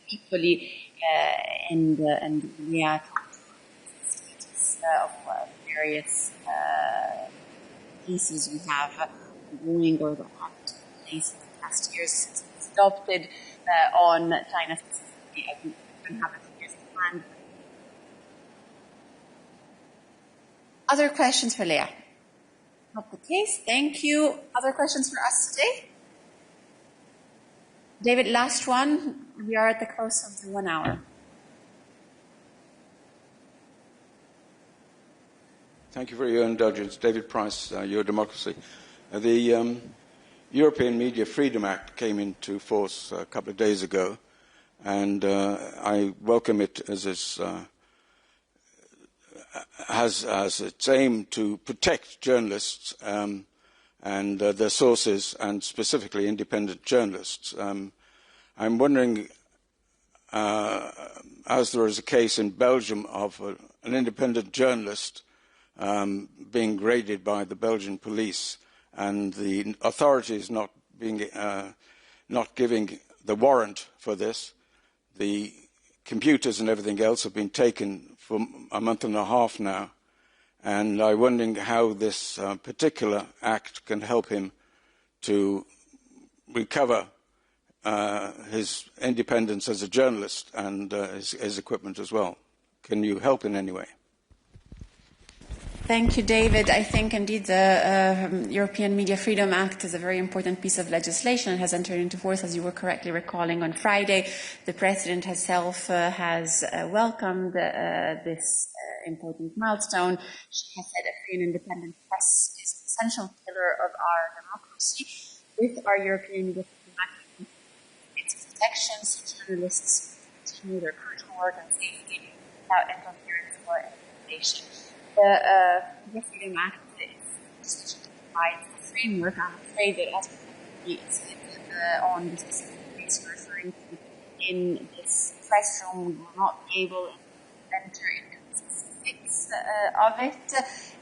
S2: equally, and we are of various cases we have going or that have taken place in the past years since it was adopted on China specifically. I think we don't have a few years planned. Other questions for Leah? Not the case. Thank you. Other questions for us today? David, last one. We are at the close of the 1 hour.
S9: Thank you for your indulgence. David Price, Your Democracy. The European Media Freedom Act came into force a couple of days ago, and I welcome it as has its aim to protect journalists and their sources, and specifically independent journalists. I'm wondering, as there is a case in Belgium of an independent journalist being raided by the Belgian police, and the authorities not giving the warrant for this. The computers and everything else have been taken for a month and a half now, and I'm wondering how this particular act can help him to recover his independence as a journalist and his equipment as well. Can you help in any way?
S2: Thank you, David. I think indeed the European Media Freedom Act is a very important piece of legislation. It has entered into force, as you were correctly recalling, on Friday. The President herself has welcomed this important milestone. She has said a free and independent press is an essential pillar of our democracy. with our European diplomatic its protections to journalists continue their crucial work and safety without interference or intimidation. The Freedom Act is provides a framework. I'm afraid that as it's on the specific case you're referring to in this press room, we will not be able to enter into the specifics of it.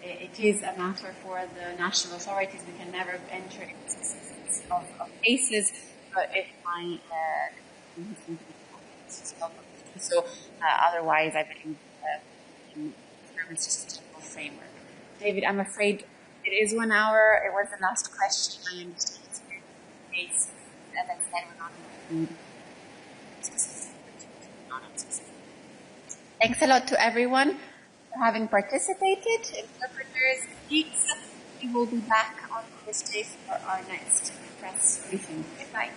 S2: It is a matter for the national authorities. We can never enter into the specifics of cases, but if my so otherwise, I believe it's just a general framework. David, I'm afraid it is 1 hour. It was the last question. I understand it's very case. As I said, we're not going to Thanks a lot to everyone for having participated. Interpreters, colleagues, we will be back on Thursday for our next press briefing. Good night.